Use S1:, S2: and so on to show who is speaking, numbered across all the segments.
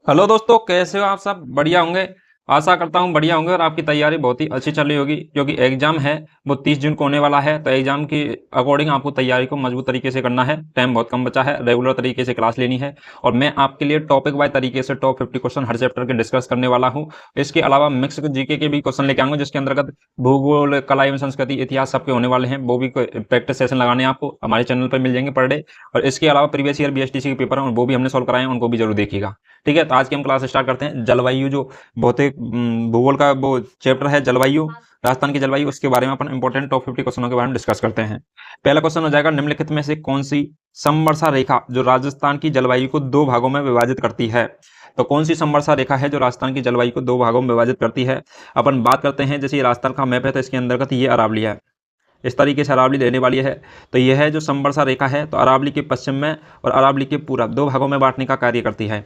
S1: Hello दोस्तों, कैसे हो आप? सब बढ़िया होंगे। आशा करता हूँ बढ़िया होंगे और आपकी तैयारी बहुत ही अच्छी चल रही होगी, क्योंकि एग्जाम है वो 30 जून को होने वाला है। तो एग्जाम की अकॉर्डिंग आपको तैयारी को मजबूत तरीके से करना है। टाइम बहुत कम बचा है, रेगुलर तरीके से क्लास लेनी है। और मैं आपके लिए टॉपिक वाइज तरीके से टॉप 50 क्वेश्चन हर चैप्टर के डिस्कस करने वाला हूँ। इसके अलावा मिक्स जीके के भी क्वेश्चन लेके आऊंगा, जिसके अंतर्गत भूगोल, कला एवं संस्कृति, इतिहास सबके होने वाले हैं। वो भी प्रैक्टिस सेशन लगाने आपको हमारे चैनल पर मिल जाएंगे पर डे। और इसके अलावा प्रीवियस ईयर बीएसटीसी के पेपर हैं, वो भी हमने सॉल्व कराए हैं, उनको भी जरूर देखिएगा। ठीक है, तो आज की हम क्लास स्टार्ट करते हैं। जलवायु जो भौतिक भूगोल का वो चैप्टर है जलवायु, राजस्थान की जलवायु, उसके बारे में अपन इंपॉर्टेंट टॉप 50 क्वेश्चनों के बारे में डिस्कस करते हैं। पहला क्वेश्चन हो जाएगा, निम्नलिखित में से कौन सी समवर्षा रेखा जो राजस्थान की जलवायु को दो भागों में विभाजित करती है? तो कौन सी समवर्षा रेखा है जो राजस्थान की जलवायु को दो भागों में विभाजित करती है? अपन बात करते हैं, जैसे राजस्थान का मैप है तो इसके अंतर्गत ये अरावली है, इस तरीके से अरावली रहने वाली है। तो यह है जो समवर्षा रेखा है, तो अरावली के पश्चिम में और अरावली के पूरब दो भागों में बांटने का कार्य करती है।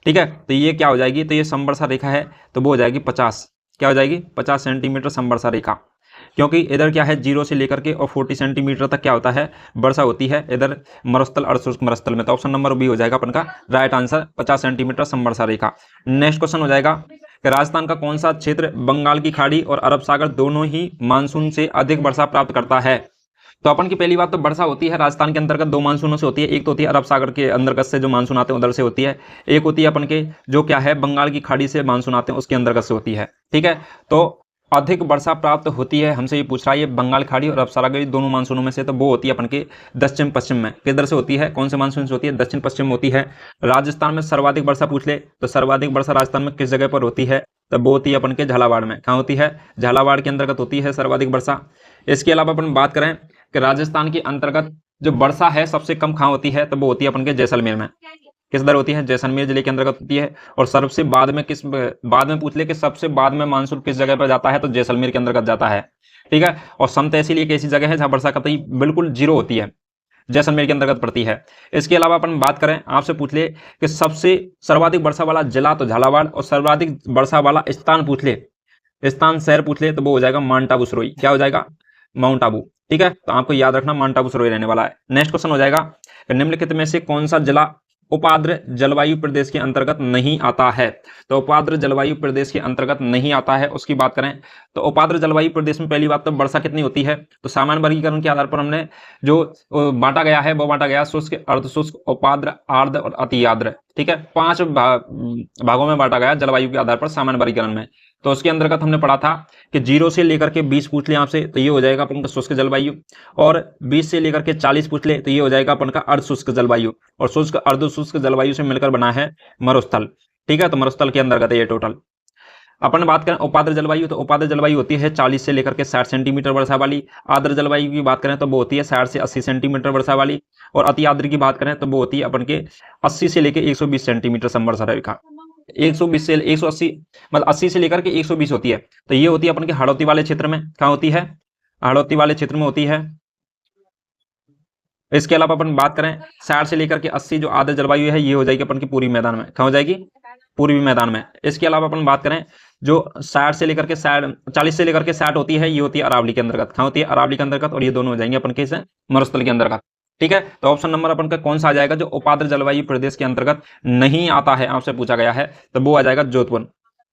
S1: ठीक है, तो ये क्या हो जाएगी? तो ये समवर्षा रेखा है, तो वो हो जाएगी 50, क्या हो जाएगी? 50 सेंटीमीटर समवर्षा रेखा। क्योंकि इधर क्या है, 0 से लेकर के और 40 सेंटीमीटर तक क्या होता है, वर्षा होती है इधर मरुस्थल अर्धशुष्क मरुस्थल में। तो ऑप्शन नंबर बी हो जाएगा अपन का राइट आंसर, 50 सेंटीमीटर समवर्षा रेखा। नेक्स्ट क्वेश्चन हो जाएगा कि राजस्थान का कौन सा क्षेत्र बंगाल की खाड़ी और अरब सागर दोनों ही मानसून से अधिक वर्षा प्राप्त करता है? तो अपन की पहली बात तो वर्षा होती है राजस्थान के अंतर्गत दो मानसूनों से होती है। एक तो होती है अरब सागर के अंतर्गत से जो मानसून आते हैं उधर से होती है, एक होती है अपन के जो क्या है बंगाल की खाड़ी से मानसून आते हैं उसके अंतर्गत से होती है। ठीक है, तो अधिक वर्षा प्राप्त होती है, हमसे ये पूछ रहा है, ये बंगाल खाड़ी और अरब सागर दोनों मानसूनों में से, तो वो होती है अपन के दक्षिण पश्चिम में। किधर से होती है, कौन से मानसून से होती है? दक्षिण पश्चिम में होती है। राजस्थान में सर्वाधिक वर्षा पूछ ले तो सर्वाधिक वर्षा राजस्थान में किस जगह पर होती है? तो वो होती है अपन के झालावाड़ में। कहाँ होती है? झालावाड़ के अंतर्गत होती है सर्वाधिक वर्षा। इसके अलावा अपन बात करें कि राजस्थान के अंतर्गत जो वर्षा है सबसे कम कहाँ होती है? तो वो होती है अपन के जैसलमेर में। किस दर होती है? जैसलमेर जिले के अंतर्गत होती है। और सबसे बाद में किस, बाद में पूछ ले कि सबसे बाद में मानसून किस जगह पर जाता है? तो जैसलमेर के अंतर्गत जाता है। ठीक है, और सम तहसील एक ऐसी जगह है जहां वर्षा कतई बिल्कुल जीरो होती है, जैसलमेर के अंतर्गत पड़ती है। इसके अलावा अपन बात करें, आपसे पूछ ले कि सबसे सर्वाधिक वर्षा वाला जिला तो झालावाड़, और सर्वाधिक वर्षा वाला स्थान पूछ ले, स्थान शहर पूछ ले, तो वो हो जाएगा माउंट आबू सरोई। क्या हो जाएगा? माउंट आबू। ठीक है, तो आपको याद रखना माउंट आबू सरोई रहने वाला है। नेक्स्ट क्वेश्चन हो जाएगा, निम्नलिखित में से कौन सा जिला उपाद्र जलवायु प्रदेश के अंतर्गत नहीं आता है? तो उपाद्र जलवायु प्रदेश के अंतर्गत नहीं आता है, उसकी बात करें तो उपाद्र जलवायु प्रदेश में पहली बात तो वर्षा कितनी होती है? तो सामान्य वर्गीकरण के आधार पर हमने जो बांटा गया है वो बांटा गया शुष्क, अर्धशुष्क, उपाद्र, आर्द्र और अति आर्द्र। ठीक है, 5 भागों में बांटा गया जलवायु के आधार पर सामान्य वर्गीकरण में। तो उसके अंतर्गत हमने पढ़ा था कि 0 से लेकर के 20 पूछ लिया आपसे, तो ये हो जाएगा अपन का शुष्क जलवायु। और 20 से लेकर के 40 पूछ ले तो ये हो जाएगा अपन का अर्धशुष्क जलवायु। और शुष्क अर्धशुष्क जलवायु से मिलकर बना है मरुस्थल। ठीक है, तो मरुस्थल के अंतर्गत है ये टोटल। अपन बात करें उपाद्र जलवायु, तो उपाद्र जलवायु होती है 40 से लेकर के 60 सेंटीमीटर वर्षा वाली। आर्द्र जलवायु की बात करें तो वो होती है 60 से 80 सेंटीमीटर वर्षा वाली। और अति आर्द्र की बात करें तो वो होती है अपन के 80 से लेकर 120 सेंटीमीटर समवर्षा रेखा। 120 से 180, मतलब 80 से लेकर के 120 होती है। तो ये होती है अपन के हाड़ौती वाले क्षेत्र में। कहाँ होती है? हाड़ौती वाले क्षेत्र में होती है। इसके अलावा अपन बात करें 60 से लेकर के 80 जो आर्द्र जलवायु है ये हो जाएगी अपन की पूर्वी मैदान में। कहाँ हो जाएगी? पूर्वी मैदान में। इसके अलावा अपन बात करें जो 60 से लेकर के 60, 40 से लेकर के 60 होती है, ये होती है अरावली के अंतर्गत। कहाँ होती है? अरावली के अंतर्गत। और ये दोनों हो जाएंगे अपन के इसे मरुस्थल के अंतर्गत। ठीक है, तो ऑप्शन नंबर अपन का कौन सा आ जाएगा जो उपाद्र जलवायु प्रदेश के अंतर्गत नहीं आता है, आपसे पूछा गया है, तो वो आ जाएगा जोधपुर।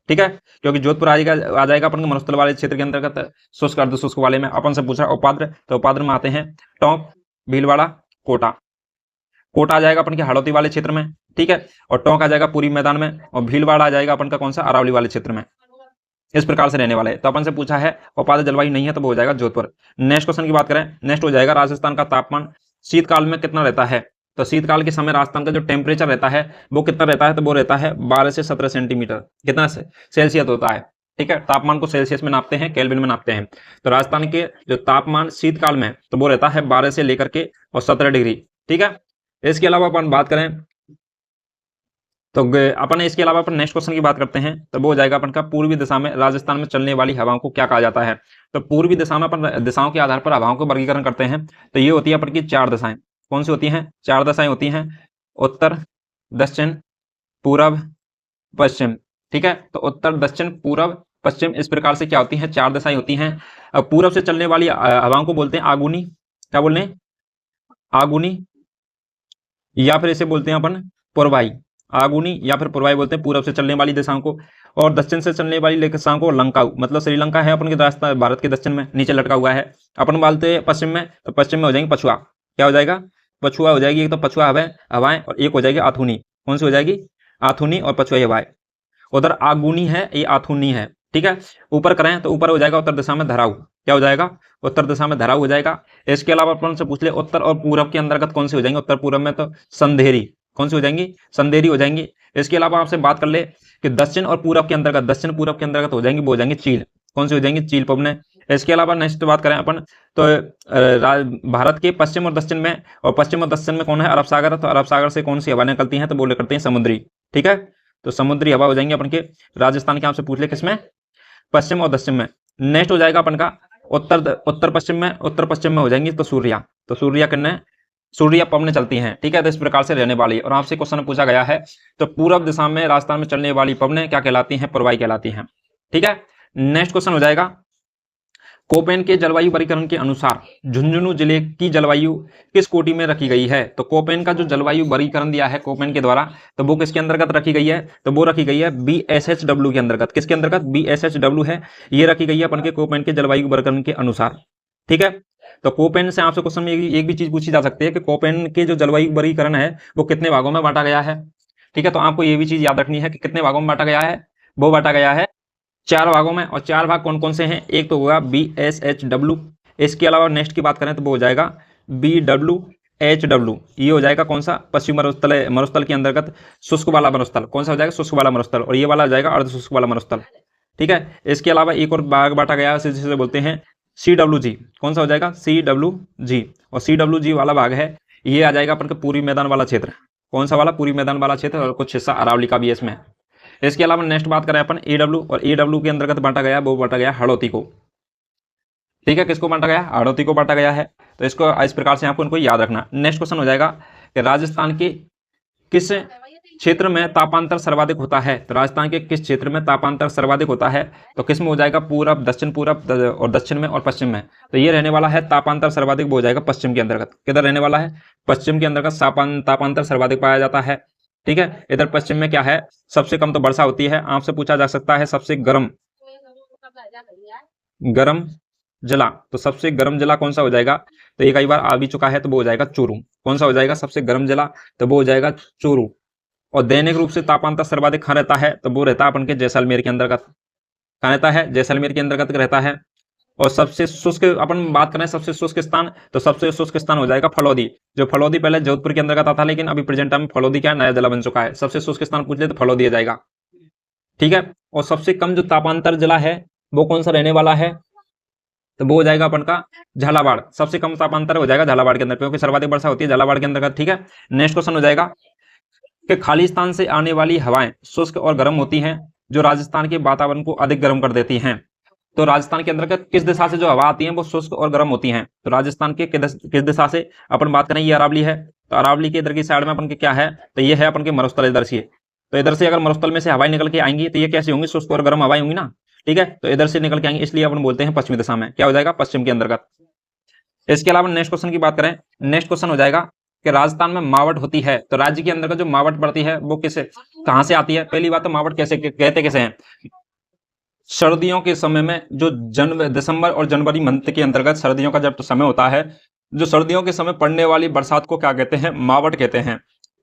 S1: ठीक है, क्योंकि जोधपुर आ जाएगा अपन के मरुस्थल वाले क्षेत्र के अंतर्गत, शुष्क अर्धशुष्क वाले में। अपन से पूछा उपाद्र, तो उपाद्र में आते हैं टोंक, भीलवाड़ा, कोटा। कोटा आ जाएगा अपन के हाड़ौती वाले क्षेत्र में। ठीक है, और टोंक आ जाएगा पूरी मैदान में, और भीलवाड़ा आ जाएगा अपन का कौन सा? अरावली वाले क्षेत्र में। इस प्रकार से रहने वाले हैं। तो अपन से पूछा है उपाद्र जलवायु नहीं है, तो वो हो जाएगा जोधपुर। नेक्स्ट क्वेश्चन की बात करें, नेक्स्ट हो जाएगा राजस्थान का तापमान शीतकाल में कितना रहता है? तो शीतकाल के समय राजस्थान का जो टेम्परेचर रहता है वो कितना रहता है? तो वो रहता है 12 से 17 सेंटीमीटर। कितना सेल्सियस होता है? ठीक है, तापमान को सेल्सियस में नापते हैं, केल्विन में नापते हैं। तो राजस्थान के जो तापमान शीतकाल में तो वो रहता है 12 से लेकर के और 17 डिग्री। ठीक है, इसके अलावा अपन बात करें तो अपन इसके अलावा अपन नेक्स्ट क्वेश्चन की बात करते हैं, तो वो हो जाएगा अपन का पूर्वी दिशा में राजस्थान में चलने वाली हवाओं को क्या कहा जाता है? तो पूर्वी दिशा में अपन दिशाओं के आधार पर हवाओं को वर्गीकरण करते हैं। तो ये होती है अपन की 4 दिशाएं। कौन सी होती हैं? 4 दिशाएं होती हैं, उत्तर, दक्षिण, पूरब, पश्चिम। ठीक है, तो उत्तर, दक्षिण, पूरब, पश्चिम, इस प्रकार से क्या होती हैं? 4 दिशाएं होती हैं। अब पूरब से चलने वाली हवाओं को बोलते हैं आगुनी। क्या बोलते हैं? आगुनी, या फिर इसे बोलते हैं अपन पूर्वाई, आगुनी या फिर पूर्वाई बोलते हैं पूरब से चलने वाली दिशाओं को, और दक्षिण से चलने वाली दिशाओं को लंकाऊ, मतलब श्रीलंका है अपन के राजस्थान भारत के दक्षिण में नीचे लटका हुआ है। अपन बोलते हैं पश्चिम में, तो पश्चिम में हो जाएंगे पछुआ, क्या हो जाएगा, पछुआ हो जाएगी। एक तो पछुआ हवाएं और एक हो जाएगी आथुनी, कौन सी हो जाएगी, आथुनी और पछुआ हवाएं। उधर आगुनी है, ये आथुनी है, ठीक है। ऊपर करें तो ऊपर हो जाएगा उत्तर दिशा में धराऊ, क्या हो जाएगा, उत्तर दिशा में धराऊ हो जाएगा। इसके अलावा अपन से पूछ ले उत्तर और पूरब के अंतर्गत कौन सी हो जाएंगे, उत्तर पूरब में तो संधेरी, कौन सी हो जाएंगी, संधेरी हो जाएंगी। इसके अलावा आपसे बात कर ले कि दक्षिण और पूरब के अंतर्गत, दक्षिण पूरब के अंतर्गत हो जाएंगी, वो हो जाएंगी चील, कौन सी हो जाएंगी, चील पवने। इसके अलावा नेक्स्ट बात करें अपन तो भारत के पश्चिम और दक्षिण में, और पश्चिम और दक्षिण में कौन है, अरब सागर, तो अरब सागर से कौन सी हवा निकलती हैं, तो वो निकलती हैं समुद्री, ठीक है। तो समुद्री हवा हो जाएंगे अपन के राजस्थान के, आपसे पूछ ले किसमें, पश्चिम और दक्षिण में। नेक्स्ट हो जाएगा अपन का उत्तर पश्चिम में, उत्तर पश्चिम में हो जाएंगी तो सूर्या, तो सूर्या किन्ने, सूर्य पवनें चलती हैं, ठीक है। तो इस प्रकार से रहने वाली, और आपसे क्वेश्चन पूछा गया है तो पूरब दिशा में राजस्थान में चलने वाली पवनें क्या कहलाती हैं, पूर्वाई कहलाती हैं, ठीक है। नेक्स्ट क्वेश्चन हो जाएगा कोपेन के जलवायु वर्गीकरण के अनुसार झुंझुनू जिले की जलवायु किस कोटि में रखी गई है। तो कोपेन का जो जलवायु वर्गीकरण दिया है कोपेन के द्वारा, तो वो किसके अंतर्गत रखी गई है, तो वो रखी गई है BSHW के अंतर्गत, किसके अंतर्गत, BSHW है, ये रखी गई है अपन के कोपेन के जलवायु वर्गीकरण के अनुसार, ठीक है। तो कोपेन से आपसे क्वेश्चन में एक भी चीज पूछी जा सकती है कि कोपेन के जो जलवायु वर्गीकरण है वो कितने भागों में बांटा गया है, ठीक है। तो आपको ये भी चीज याद रखनी है कि कितने भागों में बांटा गया है, वो बांटा गया है 4 भागों में। और 4 भाग कौन कौन से हैं, एक तो होगा BSHW, इसके अलावा नेक्स्ट की बात करें तो वो हो जाएगा BWHW, ये हो जाएगा कौन सा, पश्चिम मरुस्थल के अंतर्गत शुष्क वाला मरुस्थल, कौन सा हो जाएगा, शुष्क वाला मरुस्थल, और ये वाला हो जाएगा अर्ध शुष्क वाला मरुस्थल, ठीक है। इसके अलावा एक और भाग बांटा गया है जिसे बोलते हैं CWG, कौन सा हो जाएगा, CWG, और CWG वाला भाग है ये आ जाएगा अपन का पूरी मैदान वाला क्षेत्र, कौन सा वाला, पूरी मैदान वाला क्षेत्र, और कुछ हिस्सा अरावली का भी है इसमें। इसके अलावा नेक्स्ट बात करें अपन AW, और AW के अंतर्गत बांटा गया, वो बांटा गया हाड़ौती को, ठीक है। किसको बांटा गया, हाड़ौती को बांटा गया है। तो इसको इस प्रकार से आपको इनको याद रखना। नेक्स्ट क्वेश्चन हो जाएगा कि राजस्थान के किस क्षेत्र में तापांतर सर्वाधिक होता है, तो राजस्थान के किस क्षेत्र में तापांतर सर्वाधिक होता है, तो किस में हो जाएगा, पूरब, दक्षिण पूरब और दक्षिण में और पश्चिम में। तो ये रहने वाला है तापांतर सर्वाधिक, वो हो जाएगा पश्चिम के अंतर्गत, किधर रहने वाला है, पश्चिम के अंतर्गत तापांतर सर्वाधिक पाया जाता है, ठीक है। इधर पश्चिम में क्या है, सबसे कम तो वर्षा होती है। आपसे पूछा जा सकता है सबसे गर्म जिला, तो सबसे गर्म जिला कौन सा हो जाएगा, तो ये कई बार आ भी चुका है, तो वो हो जाएगा चूरू, कौन सा हो जाएगा, सबसे गर्म जिला, तो वो हो जाएगा चूरू। और दैनिक रूप से तापांतर सर्वाधिक कहाँ रहता है, तो वो रहता है अपन के जैसलमेर के अंतर्गत, कहाँ रहता है, जैसलमेर के अंतर्गत रहता है। और सबसे शुष्क अपन बात करें सबसे शुष्क स्थान, तो सबसे शुष्क स्थान हो जाएगा फलौदी, जो फलौदी पहले जोधपुर के अंतर्गत आता, लेकिन अभी प्रेजेंट टाइम फलौदी क्या है, नया जिला बन चुका है। सबसे शुष्क स्थान पूछ ले तो फलौदी आ जाएगा, ठीक है। और सबसे कम जो तापांतर जिला है वो कौन सा रहने वाला है, तो वो हो जाएगा अपन का झालावाड़, सबसे कम तापांतर हो जाएगा झालावाड़ के अंदर, क्योंकि सर्वाधिक वर्षा होती है झालावाड़ के अंतर्गत, ठीक है। नेक्स्ट क्वेश्चन हो जाएगा कि खाली स्थान से आने वाली हवाएं शुष्क और गर्म होती हैं, जो राजस्थान के वातावरण को अधिक गर्म कर देती हैं। तो राजस्थान के अंतर्गत किस दिशा से जो हवा आती है वो शुष्क और गर्म होती हैं, तो राजस्थान के किस दिशा से अपन बात करें, ये अरावली है, तो अरावली के इधर की साइड में अपन के क्या है, तो ये है अपन के मरुस्थल इधर से। तो इधर से अगर मरुस्थल में से हवाएं निकल के आएंगी तो ये कैसी होंगी, शुष्क और गर्म हवाएं होंगी ना, ठीक है। तो इधर से निकल के आएंगे, इसलिए अपन बोलते हैं पश्चिमी दिशा में, क्या हो जाएगा, पश्चिम के अंतर्गत। इसके अलावा नेक्स्ट क्वेश्चन की बात करें, नेक्स्ट क्वेश्चन हो जाएगा कि राजस्थान में मावट होती है, तो राज्य के अंतर्गत जो मावट पड़ती है वो किसे, कहां से आती है। पहली बात तो मावट कैसे कहते कैसे हैं, सर्दियों के समय में जो दिसंबर और जनवरी मंथ के अंतर्गत सर्दियों का जब समय होता है, जो सर्दियों के समय पड़ने वाली बरसात को क्या कहते हैं, मावट कहते हैं,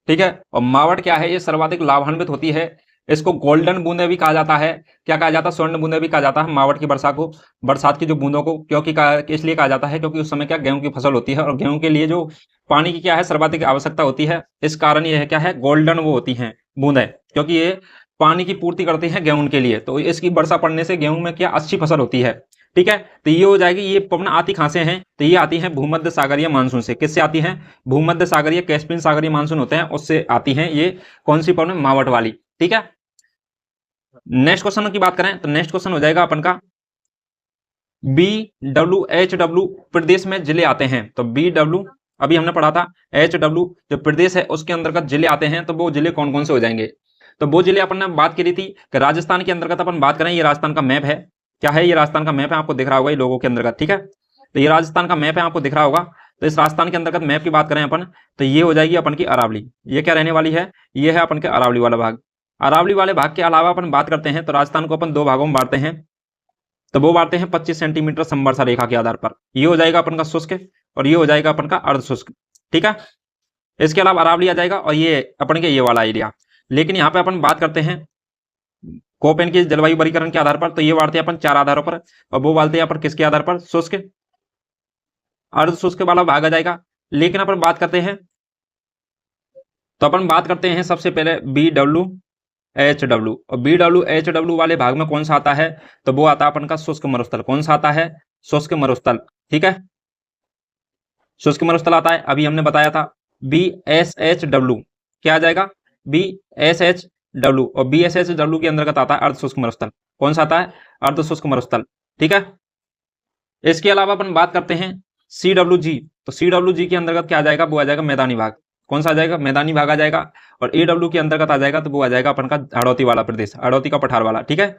S1: ठीक है। और मावट क्या है, ये सर्वाधिक लाभान्वित होती है, इसको गोल्डन बूंदे भी कहा जाता है, क्या कहा जाता है, स्वर्ण बूंदे भी कहा जाता है मावट की वर्षा को, बरसात की जो बूंदों को, क्योंकि इसलिए कहा जाता है क्योंकि उस समय क्या गेहूं की फसल होती है, और गेहूं के लिए जो पानी की क्या है सर्वाधिक आवश्यकता होती है, इस कारण ये है क्या है, गोल्डन वो होती है बूंदें, क्योंकि ये पानी की पूर्ति करती है गेहूं के लिए, तो इसकी वर्षा पड़ने से गेहूं में क्या अच्छी फसल होती है, ठीक है। तो ये हो जाएगी, ये पवन आती कहां से हैं, तो ये आती हैं भूमध्य सागरीय मानसून से। किससे आती हैं, भूमध्य सागरीय कैस्पियन सागरीय मानसून होते हैं उससे आती हैं, ये कौन सी पवन, मावट वाली, ठीक है। नेक्स्ट क्वेश्चन की बात करें तो नेक्स्ट क्वेश्चन हो जाएगा अपन का BWHW प्रदेश में जिले आते हैं, तो BW अभी हमने पढ़ा था, HW जो प्रदेश है उसके अंतर्गत जिले आते हैं, तो वो जिले कौन कौन से हो जाएंगे, तो वो जिले अपन ने बात की थी कि राजस्थान के अंतर्गत अपन बात करें, ये राजस्थान का मैप है, क्या है, ये राजस्थान का मैप है, आपको दिख रहा होगा ये लोगों के अंतर्गत, ठीक है। तो ये राजस्थान का मैप है, आपको दिख रहा होगा। तो इस राजस्थान के अंतर्गत मैप की बात करें अपन, तो ये हो जाएगी अपन की अरावली। ये क्या रहने वाली है, ये है अपन के अरावली वाला भाग। अरावली वाले भाग के अलावा अपन बात करते हैं तो राजस्थान को अपन दो भागों में बांटते हैं। तो वो बांटते हैं 25 सेंटीमीटर समवर्षा रेखा के आधार पर। ये हो जाएगा अपन का शुष्क और ये हो जाएगा अपन का अर्ध शुष्क। ठीक है, इसके अलावा अरावली आ जाएगा और ये अपन के ये वाला एरिया। लेकिन यहाँ पे अपन बात करते हैं कोपेन के जलवायु वर्गीकरण के आधार पर, तो ये बांटते हैं अपन 4 आधारों पर, और वो बांटते हैं अपन किसके आधार पर, शुष्क अर्ध शुष्क वाला भाग आ जाएगा। लेकिन अपन बात करते हैं, तो अपन बात करते हैं सबसे पहले BWHW, और BWHW वाले भाग में कौन सा आता है, तो वो आता है अपन का शुष्क मरुस्थल। कौन सा आता है, शुष्क मरुस्थल। ठीक है, शुष्क मरुस्थल आता है। अभी हमने बताया था BSHW क्या आ जाएगा, BSHW, और BSHW के अंतर्गत आता है अर्ध शुष्क मरुस्थल। कौन सा आता है, अर्ध शुष्क मरुस्थल। ठीक है, इसके अलावा अपन बात करते हैं CWG, तो CWG के अंतर्गत क्या आ जाएगा, वो आ जाएगा मैदानी भाग। कौन सा आ जाएगा, मैदानी भाग आ जाएगा। और AW के अंतर्गत आ जाएगा, तो वो आ जाएगा अपन का हाड़ौती वाला प्रदेश, हाड़ौती का पठार वाला। ठीक है,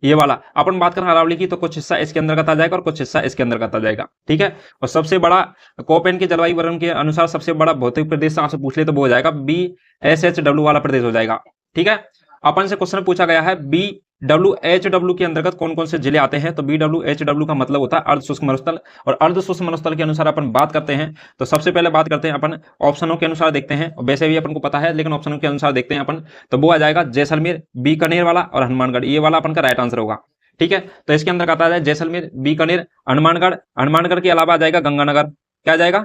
S1: ये वाला अपन बात करें अरावली की, तो कुछ हिस्सा इसके अंतर्गत आ जाएगा और कुछ हिस्सा इसके अंतर्गत आ जाएगा। ठीक है, और सबसे बड़ा कोपेन के जलवायु वर्णन के अनुसार सबसे बड़ा भौतिक प्रदेश आपसे पूछ ले तो वो हो जाएगा BSHW वाला प्रदेश हो जाएगा। ठीक है, अपन से क्वेश्चन पूछा गया है BWHW के अंतर्गत कौन कौन से जिले आते हैं, तो BWHW का मतलब होता है अर्ध शुष्क मरुस्थल। और अर्ध शुष्क मरुस्थल के अनुसार अपन बात करते हैं, तो सबसे पहले बात करते हैं अपन ऑप्शनों के अनुसार देखते हैं, वैसे भी अपन को पता है लेकिन ऑप्शनों के अनुसार देखते हैं अपन, तो वो आ जाएगा जैसलमेर, बीकानेर वाला और हनुमानगढ़। ये वाला अपन का राइट आंसर होगा। ठीक है, तो इसके अंदर आता है जैसलमेर, बीकानेर, हनुमानगढ़। हनुमानगढ़ के अलावा आ जाएगा गंगानगर। क्या आ जाएगा,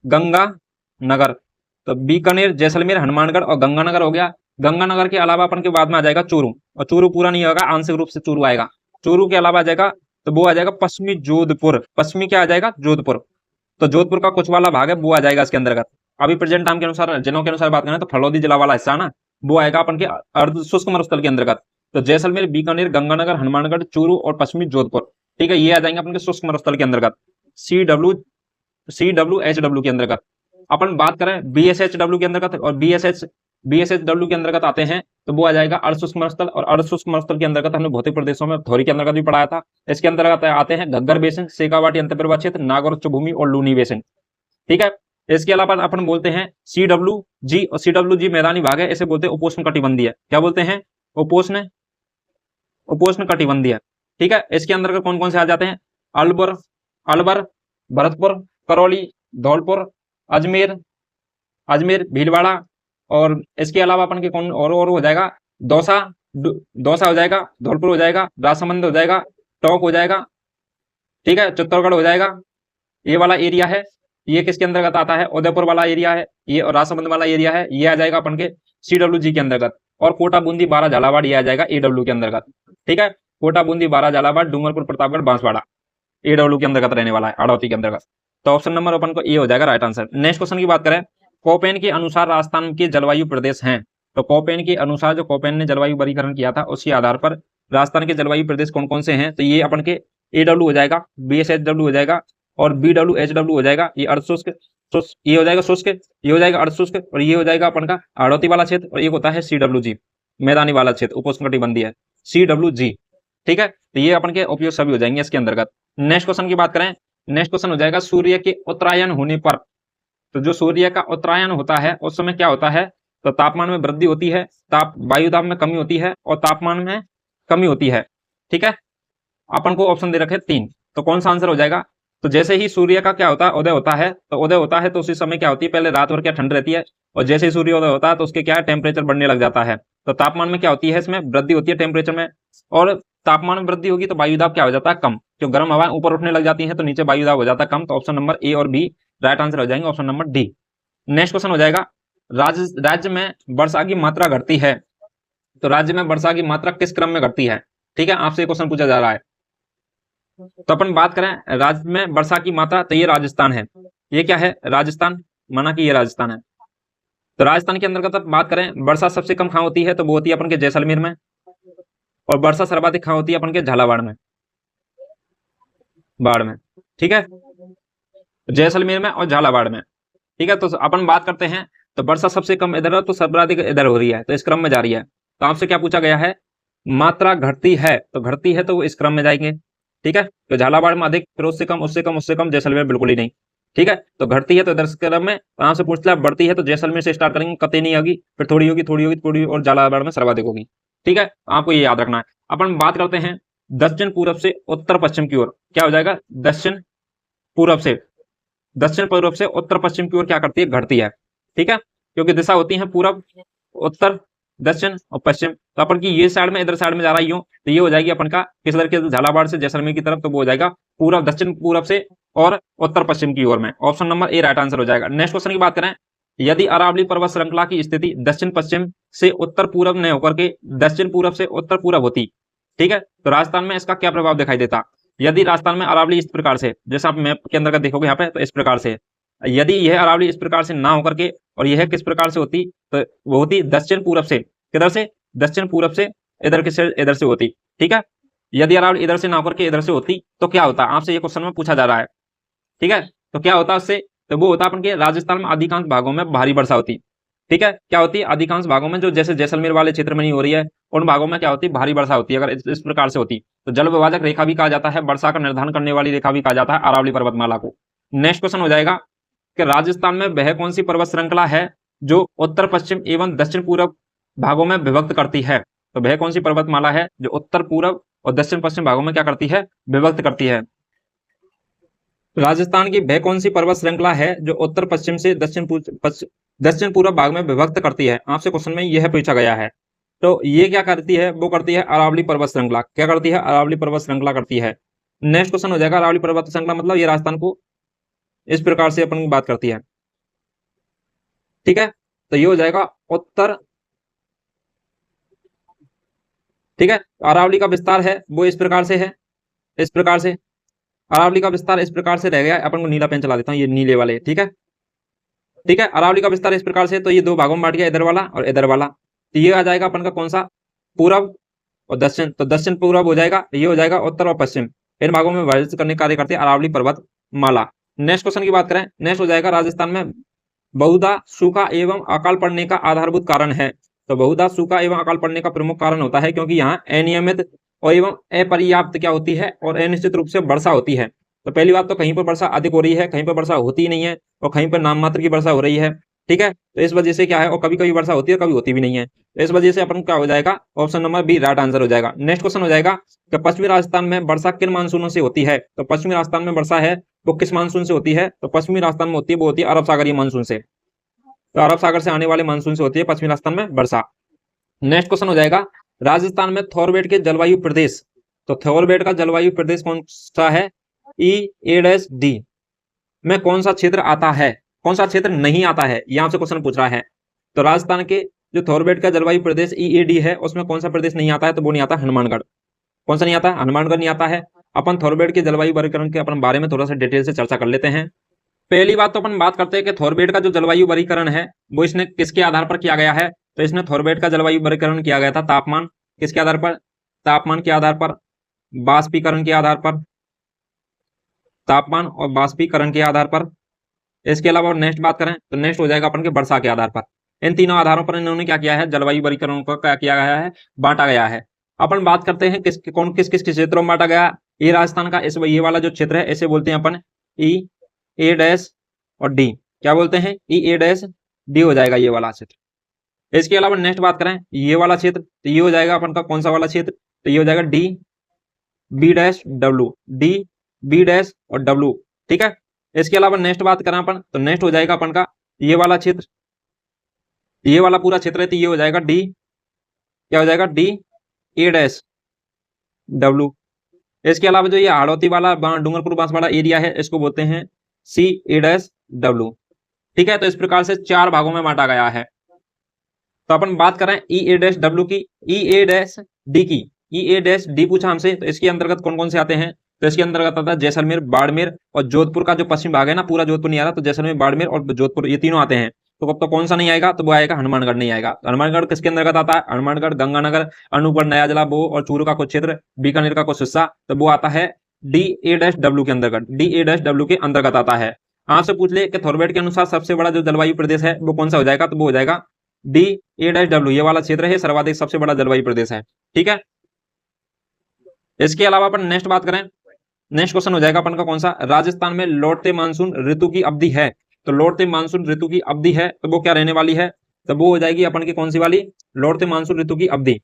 S1: गंगानगर। तो बीकानेर, जैसलमेर, हनुमानगढ़ और गंगानगर हो गया। गंगानगर के अलावा अपन के बाद में आ जाएगा चूरू, और चूरू पूरा नहीं होगा, आंशिक रूप से चूरू आएगा। चूरू के अलावा आ जाएगा, तो वो आ जाएगा पश्चिमी जोधपुर। पश्चिमी क्या आ जाएगा, जोधपुर। तो जोधपुर का कुछ वाला भाग है वो आ जाएगा इसके अंतर्गत। अभी प्रेजेंट टाइम के अनुसार, जिलों के अनुसार बात करें तो फलोदी जिला वाला हिस्सा ना, वो आएगा अपन के अर्ध शुष्क मरुस्थल के अंतर्गत। तो जैसलमेर, बीकानेर, गंगानगर, हनुमानगढ़, चूरू और पश्चिमी जोधपुर। ठीक है, ये आ जाएंगे अपन के शुष्क मरुस्थल के अंतर्गत, CWHW के अंतर्गत। अपन बात करें BSHW के अंतर्गत, और BSHW के अंतर्गत आते हैं, तो वो आ जाएगा अर्ध शुष्क मरुस्थल। और अर्ध शुष्क मरुस्थल के अंतर्गत हमने भौतिक प्रदेशों में थ्योरी के अंतर्गत भी पढ़ाया था। इसके अंतर्गत आते हैं घग्गर बेसिन, शेखावाटी अंतर्प्रवाह क्षेत्र, नागौर उच्च भूमि और लूनी बेसिन। ठीक है, इसके अलावा अपन बोलते हैं CWG, और CWG मैदानी भाग है, इसे बोलते हैं उपोष्ण कटिबंधीय। क्या बोलते हैं, उपोष्ण कटिबंधीय। ठीक है, इसके अंतर्गत कौन कौन से आ जाते हैं, अलवर, भरतपुर, करौली, धौलपुर, अजमेर, भीलवाड़ा। और इसके अलावा अपन के कौन और हो जाएगा, दौसा हो जाएगा, धौलपुर हो जाएगा, राजसमंद हो जाएगा, टोंक हो जाएगा। ठीक है, चित्तौड़गढ़ हो जाएगा। ये वाला एरिया है, ये किसके अंतर्गत आता है, उदयपुर वाला एरिया है ये, और राजसमंद वाला एरिया है ये आ जाएगा अपन के CWG के अंतर्गत। और कोटा, बूंदी, बारा, झालावाड़ ये आ जाएगा AW के अंतर्गत। ठीक है, कोटा, बूंदी, बारा, झालावाड़, डूंगरपुर, प्रतापगढ़, बांसवाड़ा AW के अंतर्गत रहने वाला है, हाड़ौती के अंतर्गत। तो ऑप्शन नंबर अपन को ए हो जाएगा राइट आंसर। नेक्स्ट क्वेश्चन की बात करें, कोपेन के अनुसार राजस्थान के जलवायु प्रदेश हैं। तो कोपेन के अनुसार, जो कोपेन ने जलवायु वर्गीकरण किया था, उसके आधार पर राजस्थान के जलवायु प्रदेश कौन कौन से हैं, तो ये अपन के AW हो जाएगा, BSHW हो जाएगा और BWHW हो जाएगा। ये अर्ध शुष्क, ये हो जाएगा शुष्क, ये हो जाएगा अर्ध शुष्क, और ये हो जाएगा अपन का हाड़ौती वाला क्षेत्र। और एक होता है CWG मैदानी वाला क्षेत्र, उपोष्णकटिबंधीय, CWG। ठीक है, तो ये अपन के उपयोग सभी हो जाएंगे इसके अंतर्गत। नेक्स्ट क्वेश्चन की बात करें, नेक्स्ट क्वेश्चन हो जाएगा सूर्य के उत्तरायण होने पर। तो जो सूर्य का उत्तरायण होता है उस समय क्या होता है, तो तापमान में वृद्धि होती है, वायु दाब में कमी होती है और तापमान में कमी होती है। ठीक है, अपन को ऑप्शन दे रखे 3, तो कौन सा आंसर हो जाएगा, तो जैसे ही सूर्य का क्या होता है, उदय होता है, तो उदय होता है तो उसी समय क्या होती है, पहले रात भर क्या ठंड रहती है, और जैसे ही सूर्योदय होता है तो उसके क्या है, टेम्परेचर बढ़ने लग जाता है। तो तापमान में क्या होती है, इसमें वृद्धि होती है टेम्परेचर में, और तापमान में वृद्धि होगी तो वायुदाब क्या हो जाता है, कम। जो गर्म हवाएं ऊपर उठने लग जाती है तो नीचे वायुदाब हो जाता है कम। तो ऑप्शन नंबर ए और बी राइट आंसर हो जाएंगे, option number D. Next question हो जाएगा, राज्य में वर्षा की मात्रा घटती है, तो राज्य में वर्षा की मात्रा किस क्रम में घटती है। ठीक है, आपसे क्वेश्चन पूछा जा रहा है। तो अपन बात करें राज्य में वर्षा की मात्रा, तो ये राजस्थान है। ये क्या है, राजस्थान, माना कि ये राजस्थान है। तो राजस्थान के अंतर्गत बात करें, वर्षा सबसे कम कहाँ होती है, तो वो होती है अपन के जैसलमेर में, और वर्षा सर्वाधिक कहाँ होती है अपन के झालावाड़ में, बाढ़ में। ठीक है, जैसलमेर में और झालावाड़ में। ठीक है, तो अपन बात करते हैं, तो वर्षा सबसे कम इधर है तो सर्वाधिक इधर हो रही है, तो इस क्रम में जा रही है। तो आपसे क्या पूछा गया है, मात्रा घटती है, तो घटती है तो वो इस क्रम में जाएंगे। ठीक है, तो झालावाड़ में अधिक, फिर उससे कम, उससे कम, उससे कम, जैसलमेर बिल्कुल ही नहीं। ठीक है, तो घटती है तो इधर से क्रम में आराम से पूछ लिया, बढ़ती है तो जैसलमेर से स्टार्ट करेंगे, कतई नहीं होगी, फिर थोड़ी होगी, थोड़ी होगी, थोड़ी और झालावाड़ में सर्वाधिक होगी। ठीक है, आपको ये याद रखना है। अपन बात करते हैं दक्षिण पूर्व से उत्तर पश्चिम की ओर, क्या हो जाएगा, दक्षिण पूर्व से, दक्षिण पूर्व से उत्तर पश्चिम की ओर क्या करती है, घटती है। ठीक है, क्योंकि दिशा होती है पूर्व, उत्तर, दक्षिण और पश्चिम, तो अपन की ये साइड में इधर साइड में जा रहा है यूं, तो ये हो जाएगी अपन का किस तरह के, झालावाड़ से जैसलमेर की तरफ, तो वो हो जाएगा पूर्व, दक्षिण पूर्व से और उत्तर पश्चिम की ओर में। Option number A right answer हो जाएगा। नेक्स्ट क्वेश्चन की बात करें, यदि अरावली पर्वत श्रृंखला की स्थिति दक्षिण पश्चिम से उत्तर पूर्व न होकर के दक्षिण पूर्व से उत्तर पूर्व होती, ठीक है, तो राजस्थान में इसका क्या प्रभाव दिखाई देता। यदि राजस्थान में अरावली इस प्रकार से, जैसे आप मैप के अंदर का देखोगे यहाँ पे, तो इस प्रकार से, यदि यह अरावली इस प्रकार से ना होकर के और यह किस प्रकार से होती, तो वो होती दक्षिण पूर्व से, किधर से, दक्षिण पूर्व से, इधर से होती। ठीक है, यदि अरावली इधर से ना होकर के इधर से होती तो क्या होता, आपसे ये क्वेश्चन में पूछा जा रहा है। ठीक है, तो क्या होता उससे, तो वो होता अपन के राजस्थान में अधिकांश भागों में भारी वर्षा होती। ठीक है, क्या होती है, अधिकांश भागों में, जो जैसे जैसलमेर वाले क्षेत्र में नहीं हो रही है, उन भागों में क्या होती है, भारी वर्षा होती है। अगर इस प्रकार से होती तो जल विभाजक रेखा भी कहा जाता है, वर्षा का निर्धारण करने वाली रेखा भी कहा जाता है अरावली पर्वतमाला को। नेक्स्ट क्वेश्चन हो जाएगा कि राजस्थान में वह कौन सी पर्वत श्रृंखला है जो उत्तर पश्चिम एवं दक्षिण पूर्व भागों में विभक्त करती है। तो वह कौन सी पर्वतमाला है जो उत्तर पूर्व और दक्षिण पश्चिम भागों में क्या करती है, विभक्त करती है। राजस्थान की वह कौन सी पर्वत श्रृंखला है जो उत्तर पश्चिम से दक्षिण पूर्व भाग में विभक्त करती है, आपसे क्वेश्चन में यह पूछा गया है। तो ये क्या करती है, वो करती है अरावली पर्वत श्रृंखला। क्या करती है, अरावली पर्वत श्रृंखला करती है। नेक्स्ट क्वेश्चन हो जाएगा, अरावली पर्वत श्रृंखला मतलब ये राजस्थान को इस प्रकार से अपन बात करती है। ठीक है, तो ये हो जाएगा उत्तर। ठीक है, अरावली का विस्तार है वो इस प्रकार से है, इस प्रकार से अरावली का विस्तार इस प्रकार से रह गया। अपन को नीला पेन चला देता हूँ, ये नीले वाले। ठीक है, ठीक है, अरावली का विस्तार इस प्रकार से, तो ये दो भागों में बांट गया, इधर वाला और इधर वाला। तो ये आ जाएगा अपन का कौन सा, पूर्व और दक्षिण, तो दक्षिण पूर्व हो जाएगा, ये हो जाएगा उत्तर और पश्चिम। इन भागों में विभाजित करने का कार्य करती है अरावली पर्वत माला। नेक्स्ट क्वेश्चन की बात करें, नेक्स्ट हो जाएगा, राजस्थान में बहुधा सूखा एवं अकाल पड़ने का आधारभूत कारण है। तो बहुधा सूखा एवं अकाल पड़ने का प्रमुख कारण होता है क्योंकि यहाँ अनियमित और एवं अपर्याप्त क्या होती है, और अनिश्चित रूप से वर्षा होती है। तो पहली बात तो कहीं पर वर्षा अधिक हो रही है, कहीं पर वर्षा होती ही नहीं है, और कहीं पर नाम मात्र की वर्षा हो रही है। ठीक है, तो इस वजह से क्या है, और कभी कभी वर्षा होती है, कभी होती भी नहीं है। तो इस वजह से अपन क्या हो जाएगा, option number B right answer हो जाएगा। नेक्स्ट क्वेश्चन हो जाएगा कि पश्चिमी राजस्थान में वर्षा किन मानसूनों से होती है। तो पश्चिमी राजस्थान में वर्षा है वो किस मानसून से होती है, तो पश्चिमी राजस्थान में होती है वो होती है अरब सागरीय मानसून से। तो अरब सागर से आने वाले मानसून से होती है पश्चिमी राजस्थान में वर्षा। नेक्स्ट क्वेश्चन हो जाएगा, राजस्थान में थॉरवेट के जलवायु प्रदेश, तो थॉरवेट का जलवायु प्रदेश कौन सा है, E-D में कौन सा क्षेत्र आता है, कौन सा क्षेत्र नहीं आता है, यहां से क्वेश्चन पूछ रहा है। तो राजस्थान के जो थॉरवेट का जलवायु प्रदेश E-A-D है, उसमें कौन सा प्रदेश नहीं आता है, तो वो नहीं आता हनुमानगढ़। कौन सा नहीं आता, हनुमानगढ़ नहीं आता है। अपन थॉरवेट के जलवायु वर्गीकरण के अपन बारे में थोड़ा सा डिटेल से चर्चा कर लेते हैं। पहली बात तो अपन बात करते हैं कि थॉरवेट का जो जलवायु वर्गीकरण है वो इसने किसके आधार पर किया गया है। तो इसने थॉरवेट का जलवायु वर्गीकरण किया गया था तापमान, किसके आधार पर, तापमान के आधार पर, बाष्पीकरण के आधार पर, तापमान और बाष्पीकरण के आधार पर। इसके अलावा नेक्स्ट बात करें तो नेक्स्ट हो जाएगा अपन के वर्षा के आधार पर। इन तीनों आधारों पर इन्होंने क्या किया है, जलवायु वर्गीकरण को क्या किया गया है, बांटा गया है। अपन बात करते हैं किस किस क्षेत्रों में बांटा गया। ये राजस्थान का इस ये वाला जो क्षेत्र है इसे बोलते हैं अपन E-A- और D, क्या बोलते हैं, E-A-D हो जाएगा ये वाला क्षेत्र। इसके अलावा नेक्स्ट बात करें ये वाला क्षेत्र, तो ये हो जाएगा अपन का कौन सा वाला क्षेत्र, तो ये हो जाएगा D-B-W, D-B- और W। ठीक है, इसके अलावा नेक्स्ट बात करें अपन तो नेक्स्ट हो जाएगा अपन का ये वाला क्षेत्र, ये वाला पूरा क्षेत्र है, तो ये हो जाएगा D, क्या हो जाएगा, D-A-W। इसके अलावा जो ये हाड़ौती वाला डूंगरपुर बांसवाड़ा एरिया है इसको बोलते हैं C-A-W। ठीक है, तो इस प्रकार से चार भागों में बांटा गया है। तो अपन बात करें E-A-W की, E-A-D की, E-A-D पूछा हमसे, तो इसके अंतर्गत कौन कौन से आते हैं। तो इसके अंतर्गत आता है जैसलमेर, बाड़मेर और जोधपुर का जो पश्चिम भाग है ना, पूरा जोधपुर नहीं आ रहा, तो जैसलमेर, बाड़मेर और जोधपुर ये तीनों आते हैं। तो अब तो कौन सा नहीं आएगा, तो वो आएगा हनुमानगढ़ नहीं आएगा। तो हनुमानगढ़ किसके अंतर्गत आता है, हनुमानगढ़, गंगानगर, अनूपगढ़, नया जिला, बो और चूरू का कुछ क्षेत्र, बीकानेर का कुछ हिस्सा, तो वो आता है D-A-W के अंतर्गत, D-A-W के अंतर्गत आता है। आपसे पूछ ले कि थॉरवेट के अनुसार सबसे बड़ा जो जलवायु प्रदेश है वो कौन सा हो जाएगा, तो वो हो जाएगा D-A-W, ये वाला क्षेत्र है सर्वाधिक सबसे बड़ा जलवायु प्रदेश है। ठीक है, इसके अलावा अपन नेक्स्ट बात करें नेक्स्ट क्वेश्चन हो जाएगा अपन का कौन सा, राजस्थान में लौटते मानसून ऋतु की अवधि है, तो लौटते मानसून ऋतु की अवधि है तो वो क्या रहने वाली है, तो वो हो जाएगी अपन की कौन सी वाली, लौटते मानसून ऋतु की अवधि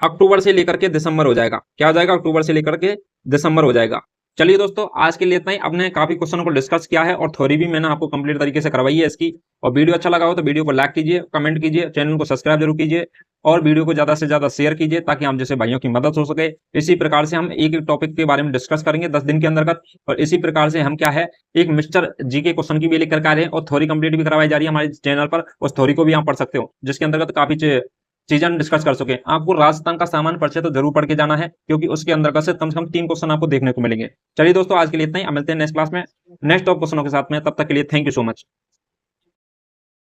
S1: अक्टूबर से लेकर के दिसंबर हो जाएगा। क्या हो जाएगा, अक्टूबर से लेकर के दिसंबर हो जाएगा। चलिए दोस्तों, आज के लिए इतना ही। आपने काफी क्वेश्चनों को डिस्कस किया है और थ्योरी भी मैंने आपको कंप्लीट तरीके से करवाई है इसकी। और वीडियो अच्छा लगा हो तो वीडियो को लाइक कीजिए, कमेंट कीजिए, चैनल को सब्सक्राइब जरूर कीजिए और वीडियो को ज्यादा से ज्यादा शेयर कीजिए ताकि हम जैसे भाइयों की मदद हो सके। इसी प्रकार से हम एक एक टॉपिक के बारे में डिस्कस करेंगे 10 दिन के अंतर्गत। और इसी प्रकार से हम क्या है, एक मिस्टर जी के क्वेश्चन की भी लेकर आ रहे हैं और थ्योरी कंप्लीट भी करवाई जा रही है हमारे चैनल पर। उस थ्योरी को भी आप पढ़ सकते हो जिसके अंतर्गत काफी चीजें हम डिस्कस कर सके। आपको राजस्थान का सामान्य परिचय तो जरूर पढ़ के जाना है क्योंकि उसके अंतर्गत से कम 3 क्वेश्चन आपको देखने को मिलेंगे। चलिए दोस्तों, आज के लिए इतना ही। मिलते हैं नेक्स्ट क्लास में नेक्स्ट टॉप क्वेश्चनों के साथ में। तब तक के लिए थैंक यू सो मच।